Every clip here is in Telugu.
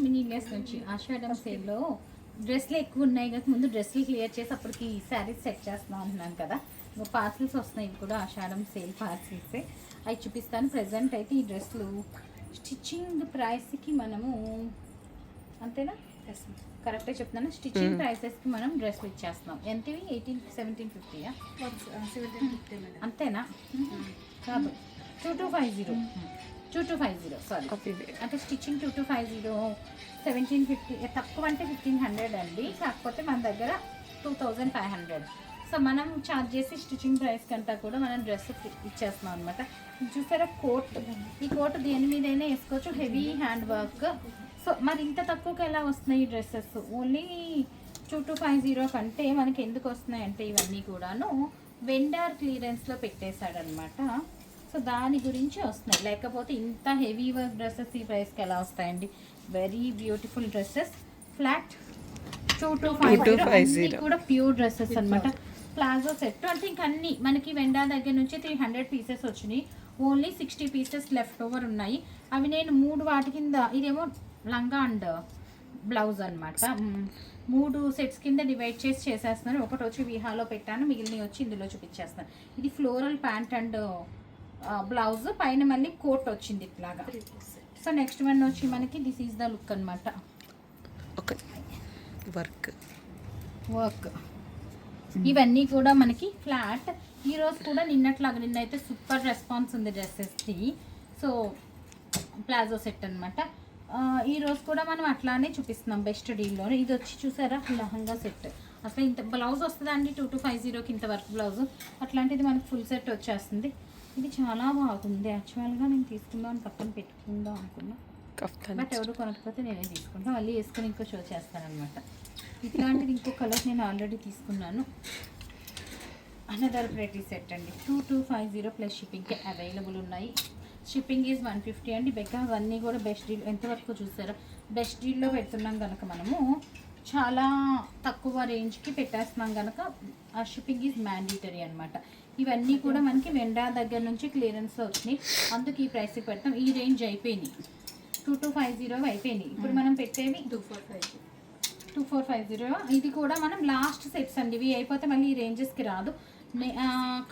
మినీలెస్ నుంచి ఆషాఢం సేల్లో డ్రెస్లు ఎక్కువ ఉన్నాయి కదా, ముందు డ్రెస్లు క్లియర్ చేసి అప్పటికి శారీస్ సెట్ చేస్తున్నాం అంటున్నాను కదా. ఇంకా పార్సిల్స్ వస్తున్నాయి, ఇవి కూడా ఆషాఢం సేల్ పార్సిల్సే. అవి చూపిస్తాను. ప్రజెంట్ అయితే ఈ డ్రెస్లు స్టిచ్చింగ్ ప్రైస్కి మనము అంతేనా, కరెక్టే చెప్తున్నాను. స్టిచ్చింగ్ ప్రైసెస్కి మనం డ్రెస్లు ఇచ్చేస్తున్నాం. ఎంతవి? 1750 అంతేనా? కాదు, 2250 2250 సారీ, అంటే స్టిచ్చింగ్ 2250, 1750 తక్కువ అంటే 1500 అండి. కాకపోతే మన దగ్గర 2500. సో మనం ఛార్జ్ చేసి స్టిచ్చింగ్ ప్రైస్ కంటే కూడా మనం డ్రెస్ ఇచ్చేస్తున్నాం అనమాట. చూసారా కోట్, ఈ కోట్ దేని మీదైనా వేసుకోవచ్చు, హెవీ హ్యాండ్ వర్క్. సో మరి ఇంత తక్కువకి ఎలా వస్తున్నాయి ఈ డ్రెస్సెస్? ఓన్లీ 2250 కంటే మనకి ఎందుకు వస్తున్నాయి అంటే ఇవన్నీ కూడాను వెండర్ క్లియరెన్స్లో పెట్టేశాడనమాట. సో దాని గురించి వస్తున్నాయి, లేకపోతే ఇంత హెవీ వర్క్ డ్రెస్సెస్ ఈ ప్రైస్కి ఎలా వస్తాయండి? వెరీ బ్యూటిఫుల్ డ్రెస్సెస్, ఫ్లాట్ 2250 కూడా ప్యూర్ డ్రెస్సెస్ అనమాట. ప్లాజో సెట్ అంటే ఇంక అన్ని మనకి వెండా దగ్గర నుంచి 300 పీసెస్ వచ్చినాయి. ఓన్లీ 60 పీసెస్ లెఫ్ట్ ఓవర్ ఉన్నాయి. అవి నేను 3 వాటి కింద, ఇదేమో లంగా అండ్ బ్లౌజ్ అనమాట, 3 సెట్స్ కింద డివైడ్ చేసి చేసేస్తున్నాను. ఒకటి వచ్చి విహాలో పెట్టాను, మిగిలినవి వచ్చి ఇందులో చూపించేస్తాను. ఇది ఫ్లోరల్ ప్యాంట్ అండ్ బ్లౌజ్, పైన మళ్ళీ కోట్ వచ్చింది ఇట్లాగా. సో నెక్స్ట్ వన్ వచ్చి మనకి దిస్ ఈజ్ ద లుక్ అనమాట. వర్క్ ఇవన్నీ కూడా మనకి ఫ్లాట్. ఈరోజు కూడా నిన్నట్లాగా, నిన్నైతే సూపర్ రెస్పాన్స్ ఉంది డ్రెస్సెస్కి. సో ప్లాజో సెట్ అనమాట. ఈరోజు కూడా మనం అట్లానే చూపిస్తున్నాం బెస్ట్ డీల్లో. ఇది వచ్చి చూసారా లహంగా సెట్. అసలు ఇంత బ్లౌజ్ వస్తుందా అండి 2250కి? ఇంత వర్క్ బ్లౌజ్, అట్లాంటిది మనకి ఫుల్ సెట్ వచ్చేస్తుంది. ఇది చాలా బాగుంది. యాక్చువల్గా నేను తీసుకుందాం పక్కన పెట్టుకుందాం అనుకున్నా, బట్ ఎవరు కొనకపోతే నేనే తీసుకుంటాను. మళ్ళీ వేసుకొని ఇంకో షో చేస్తాను అనమాట. ఇట్లాంటిది ఇంకో కలర్ నేను ఆల్రెడీ తీసుకున్నాను. అనదర్ ప్రెటీ సెట్ అండి, 2250 ప్లస్ షిప్పింగ్కి అవైలబుల్ ఉన్నాయి. షిప్పింగ్ ఈజ్ 150 అండి. బెక్క అవన్నీ కూడా బెస్ట్ డీల్. ఎంతవరకు చూసారా? బెస్ట్ డీల్లో పెడుతున్నాం కనుక మనము చాలా తక్కువ రేంజ్కి పెట్టేస్తున్నాం కనుక ఆ షిప్పింగ్ ఈజ్ మ్యాండేటరీ అనమాట. ఇవన్నీ కూడా మనకి వెండా దగ్గర నుంచి క్లియరెన్స్లో వచ్చినాయి, అందుకు ఈ ప్రైస్కి పెడతాం. ఈ రేంజ్ అయిపోయినాయి, 2250 అయిపోయినాయి. ఇప్పుడు మనం పెట్టేవి 2450. ఇది కూడా మనం లాస్ట్ సెట్స్ అండి, ఇవి అయిపోతే మళ్ళీ ఈ రేంజెస్కి రాదు.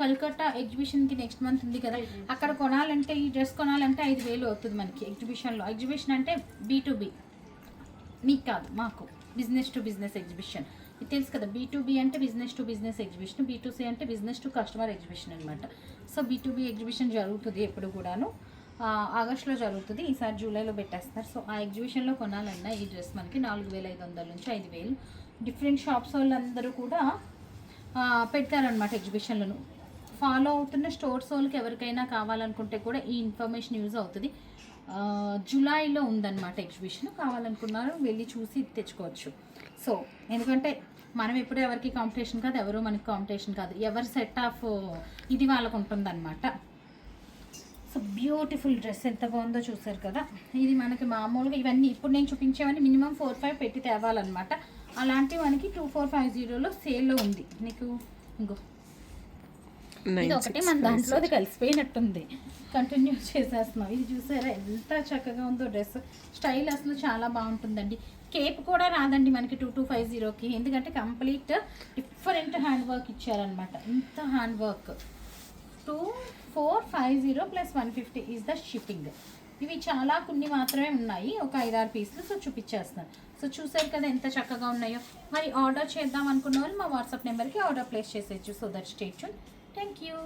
కల్కట్టా ఎగ్జిబిషన్కి నెక్స్ట్ మంత్ ఉంది కదా, అక్కడ కొనాలంటే ఈ డ్రెస్ కొనాలంటే 5000 అవుతుంది మనకి ఎగ్జిబిషన్లో. ఎగ్జిబిషన్ అంటే B2B, మీకు కాదు మాకు, బిజినెస్ టు బిజినెస్ ఎగ్జిబిషన్. ఇది తెలుసు కదా, B2B అంటే business to business exhibition, B2C అంటే బిజినెస్ టు కస్టమర్ ఎగ్జిబిషన్ అనమాట. సో B2B ఎగ్జిబిషన్ జరుగుతుంది ఎప్పుడు కూడాను, ఆగస్టులో జరుగుతుంది. ఈసారి జూలైలో పెట్టేస్తారు. సో ఆ ఎగ్జిబిషన్లో కొనాలన్నా ఈ డ్రెస్ మనకి 4500 నుంచి 5000. డిఫరెంట్ షాప్స్ వాళ్ళందరూ కూడా పెడతారనమాట ఎగ్జిబిషన్లను. ఫాలో అవుతున్న స్టోర్స్ వాళ్ళకి ఎవరికైనా కావాలనుకుంటే కూడా ఈ ఇన్ఫర్మేషన్ యూజ్ అవుతుంది. జూలైలో ఉందన్నమాట ఎగ్జిబిషన్. కావాలనుకున్నారు వెళ్ళి చూసి తెచ్చుకోవచ్చు. సో ఎందుకంటే మనం ఎప్పుడు ఎవరికి కాంపిటీషన్ కాదు, ఎవరు మనకి కాంపిటీషన్ కాదు, ఎవరి సెట్ ఆఫ్ ఇది వాళ్ళకు ఉంటుందన్నమాట. సో బ్యూటిఫుల్ డ్రెస్ ఎంత బాగుందో చూసారు కదా. ఇది మనకి మామూలుగా ఇవన్నీ ఇప్పుడు నేను చూపించేవన్నీ మినిమం 4-5 పెట్టి తేవాలన్నమాట. అలాంటివి మనకి 2450లో సేల్లో ఉంది. నీకు ఇంకో ఇది ఒకటి మన దాంట్లో అది కలిసిపోయినట్టుంది, కంటిన్యూ చేసేస్తున్నాం. ఇది చూసారా ఎంత చక్కగా ఉందో డ్రెస్. స్టైల్ అసలు చాలా బాగుంటుందండి. కేప్ కూడా రాదండి మనకి 2250కి, ఎందుకంటే కంప్లీట్ డిఫరెంట్ హ్యాండ్ వర్క్ ఇచ్చారనమాట. ఇంత hand work 2450 plus 150 is the shipping. ఇవి చాలా కొన్ని మాత్రమే ఉన్నాయి, ఒక 5-6 పీసులు. సో చూపించేస్తున్నాను. సో చూసారు కదా ఎంత చక్కగా ఉన్నాయో. మరి ఆర్డర్ చేద్దాం అనుకున్న వాళ్ళు మా వాట్సాప్ నెంబర్కి ఆర్డర్ ప్లేస్ చేసేయచ్చు. So that stay tune. Thank you.